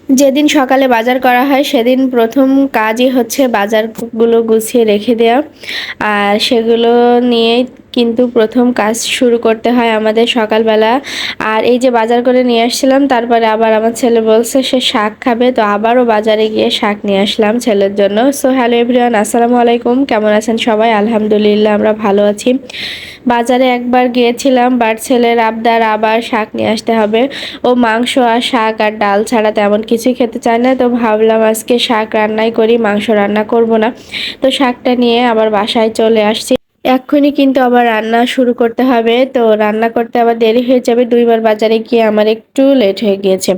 যেদিন সকালে বাজার করা হয় সেদিন প্রথম কাজই হচ্ছে বাজারগুলো গুছিয়ে রেখে দেওয়া। আর সেগুলো নিয়েই কিন্তু প্রথম কাজ শুরু করতে হয় আমাদের সকালবেলা। আর এই যে বাজার করে নিয়ে আসছিলাম, তারপরে আবার আমার ছেলে বলছে সে শাক খাবে, তো আবারও বাজারে গিয়ে শাক নিয়ে আসলাম ছেলের জন্য। সো হ্যালো এভরিওয়ান, আসসালামু আলাইকুম, কেমন আছেন সবাই? আলহামদুলিল্লাহ আমরা ভালো আছি। বাজারে একবার গিয়েছিলাম, বাট ছেলের আবদার আবার শাক নিয়ে আসতে হবে। ও মাংস আর শাক আর ডাল ছাড়া তেমন কিছুই খেতে চায় না, তো ভাবলাম আজকে শাক রান্নাই করি, মাংস রান্না করব না। তো শাকটা নিয়ে আবার বাসায় চলে আসছি। এক্ষুনি কিন্তু আবার রান্না শুরু করতে হবে, তো রান্না করতে আবার দেরি হয়ে যাবে। দুইবার বাজারে গিয়ে আমার একটু লেট হয়ে গিয়েছে।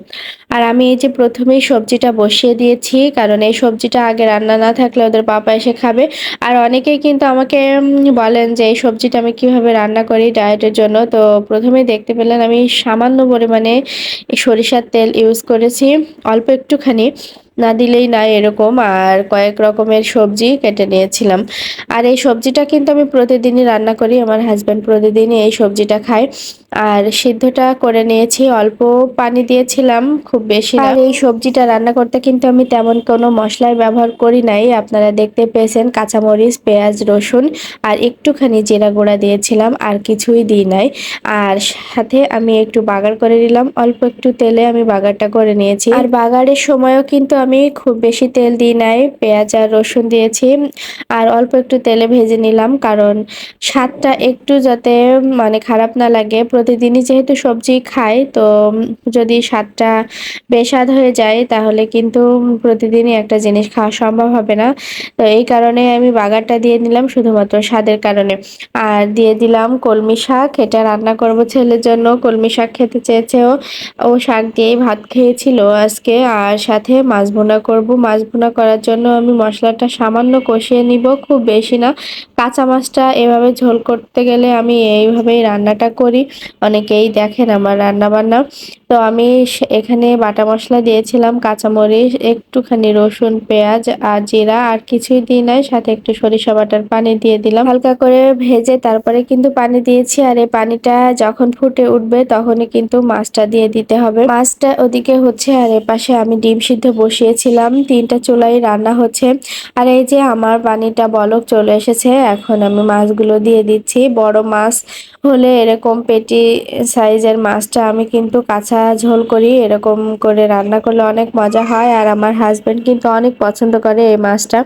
আর আমি এই যে প্রথমেই সবজিটা বসিয়ে দিয়েছি, কারণ এই সবজিটা আগে রান্না না থাকলে ওদের পাপা এসে খাবে। আর অনেকেই কিন্তু আমাকে বলেন যে এই সবজিটা আমি কিভাবে রান্না করি ডায়েটের জন্য। তো প্রথমেই দেখতে পেলেন আমি সামান্য পরিমাণে সরিষার তেল ইউজ করেছি, অল্প একটুখানি, না দিলেই না এরকম। আর কয়েক রকমের সবজি কেটে নিয়েছিলাম। আর এই সবজিটা কিন্তু আমি প্রতিদিনই রান্না করি, আমার হাজব্যান্ড প্রতিদিনই এই সবজিটা খায়। আর সিদ্ধটা করে নিয়েছি, অল্প পানি দিয়েছিলাম, খুব বেশি না। আর এই সবজিটা রান্না করতে কিন্তু আমি তেমন কোনো মশলার ব্যবহার করি নাই, আপনারা দেখতে পেয়েছেন কাঁচামরিচ, পেঁয়াজ, রসুন আর একটুখানি জিরা গুঁড়া দিয়েছিলাম, আর কিছুই দিই নাই। আর সাথে আমি একটু বাগার করে নিলাম, অল্প একটু তেলে আমি বাগারটা করে নিয়েছি। আর বাগারের সময়ও কিন্তু আমি খুব বেশি তেল দিই নাই, পেঁয়াজ আর রসুন দিয়েছি আর অল্প একটু তেলে ভেজে নিলাম, কারণ স্বাদটা একটু যাতে মানে খারাপ না লাগে। প্রতিদিনই যেহেতু সবজি খাই, তো যদি স্বাদটা বেস্বাদ হয়ে যায় তাহলে কিন্তু প্রতিদিনই একটা জিনিস খাওয়া সম্ভব হবে না। তো এই কারণে আমি বাগারটা দিয়ে নিলাম শুধুমাত্র স্বাদের কারণে। আর দিয়ে দিলাম কলমি শাক, এটা রান্না করব ছেলের জন্য। কলমি শাক খেতে চেয়েছে ও, ও শাক দিয়েই ভাত খেয়েছিল আজকে। আর সাথে মাছ ভুনা করব। মাছ ভুনা করার জন্য আমি মশলাটা সামান্য কষিয়ে নিব, খুব বেশি না। কাঁচা মাছটা এভাবে ঝোল করতে গেলে আমি এইভাবেই রান্নাটা করি, অনেকেই দেখেন আমার রান্না বান্না। তো আমি এখানে বাটা মশলা দিয়েছিলাম, কাঁচামরিচ, একটুখানি রসুন, পেঁয়াজ আর জিরা, আর কিছুই দিই নাই। সাথে একটু সরিষা বাটার পানি দিয়ে দিলাম, হালকা করে ভেজে তারপরে কিন্তু পানি দিয়েছি। আর এই পানিটা যখন ফুটে উঠবে তখনই কিন্তু মাছটা দিয়ে দিতে হবে। মাছটা ওদিকে হচ্ছে, আর এপাশে আমি ডিম সিদ্ধ বসিয়েছিলাম, 3টা চুলাই রান্না হচ্ছে। আর এই যে আমার পানিটা বলক চলে এসেছে, এখন আমি মাছগুলো দিয়ে দিচ্ছি। বড় মাছ হলে এরকম পেটি সাইজের মাছটা আমি কিন্তু কাঁচা ঝোল করি, এরকম করে রান্না করলে অনেক মজা হয়। আর আমার হাজবেন্ড কিন্তু অনেক পছন্দ করে এই মাছটা।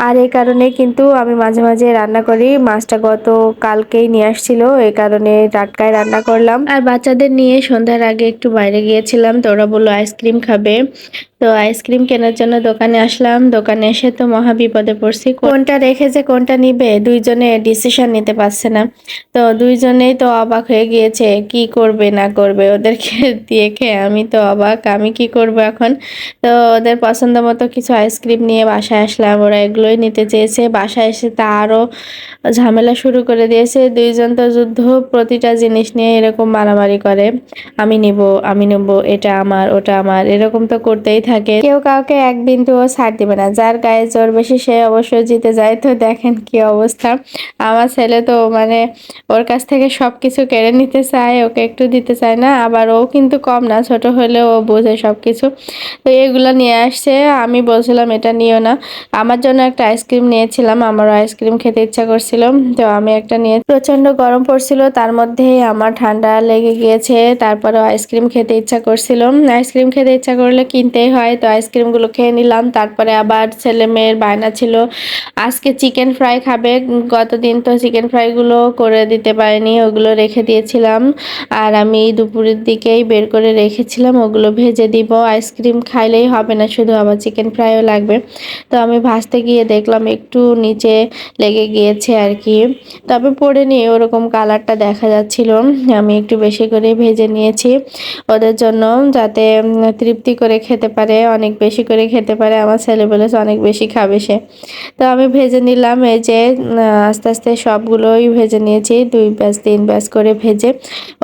আর এই কারণে কিন্তু আমি মাঝে মাঝে রান্না করি। মাছটা গত কালকেই নিয়ে আসছিল, এই কারণে টাটকায় রান্না করলাম। আর বাচ্চাদের নিয়ে সন্ধ্যার আগে একটু বাইরে গিয়েছিলাম, তো ওরা বললো আইসক্রিম খাবে। তো আইসক্রিম কেনার জন্য দোকানে আসলাম। দোকানে এসে তো মহা বিপদে পড়ছি, কোনটা রেখে যে কোনটা নিবে দুইজনে ডিসিশন নিতে পারছে না। তো দুইজনেই তো অবাক হয়ে গিয়েছে, কি করবে না করবে ওদেরকে দিয়ে খেয়ে। আমি তো অবাক, আমি কি করব এখন। তো ওদের পছন্দ মতো কিছু আইসক্রিম নিয়ে বাসায় আসলাম, ওরা এগুলোই নিতে চেয়েছে। বাসায় এসে তা আরও ঝামেলা শুরু করে দিয়েছে, দুইজন তো যুদ্ধ, প্রতিটা জিনিস নিয়ে এরকম মারামারি করে, আমি নিব, আমি নেব, এটা আমার, ওটা আমার, এরকম তো করতেই থাকে। কেউ কাউকে এক বিন্দুও ছাড় দিবে না, যার গায়ে জোর বেশি সে অবশ্যই জিতে যায়। তো দেখেন কি অবস্থা। আমার ছেলে তো মানে ওর কাছ থেকে সবকিছু কেড়ে নিতে চায়, ওকে একটু দিতে চায় না। আবার ও কিন্তু কম না, ছোট হলেও ও বোঝে সবকিছু। তো এগুলা নিয়ে আসছে, আমি বলছিলাম এটা নিও না। আমার জন্য একটা আইসক্রিম নিয়েছিলাম, আমারও আইসক্রিম খেতে ইচ্ছা করছিল, তো আমি একটা নিয়ে, প্রচন্ড গরম পড়ছিল, তার মধ্যেই আমার ঠান্ডা লেগে গিয়েছে। তারপরেও আইসক্রিম খেতে ইচ্ছা করছিল। আইসক্রিম খেতে ইচ্ছা করলে কিনতেই হয়, তো আইসক্রিমগুলো খেয়ে নিলাম। তারপরে আবার ছেলে মেয়ের বায়না ছিল আজকে চিকেন ফ্রাই খাবে। গতদিন তো চিকেন ফ্রাইগুলো করে দিতে পারিনি, ওগুলো রেখে দিয়েছিলাম। আর আমি দুপুরের দিকেই বের করে রেখেছিলাম, ওগুলো ভেজে দিব। আইসক্রিম খাইলেই হবে না, শুধু আবার চিকেন ফ্রাইও লাগবে। তো আমি ভাজতে গিয়ে দেখলাম একটু নিচে লেগে গিয়েছে আর কি, তবে পড়েনি, ওরকম কালারটা দেখা যাচ্ছিল। আমি একটু বেশি করে ভেজে নিয়েছি ওদের জন্য, যাতে তৃপ্তি করে খেতে পারে, অনেক বেশি করে খেতে পারে। আমার ছেলে বলেছে অনেক বেশি খাবে সে। তো আমি ভেজে নিলাম, এই যে আস্তে আস্তে সবগুলোই ভেজে নিয়েছি, 2 ব্যাচ 3 ব্যাচ করে ভেজে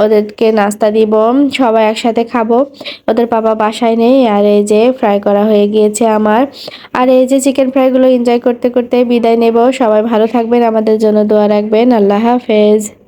ওদেরকে নাস্তা দিব, সবাই একসাথে খাবো। ওদের বাবা বাসায় নেই। আর এই যে ফ্রাই করা হয়ে গিয়েছে আমার। আর এই যে চিকেন ফ্রাইগুলো এনজয় করতে করতে বিদায় নেব। সবাই ভালো থাকবেন, আমাদের জন্য দোয়া রাখবেন। আল্লাহ হাফেজ।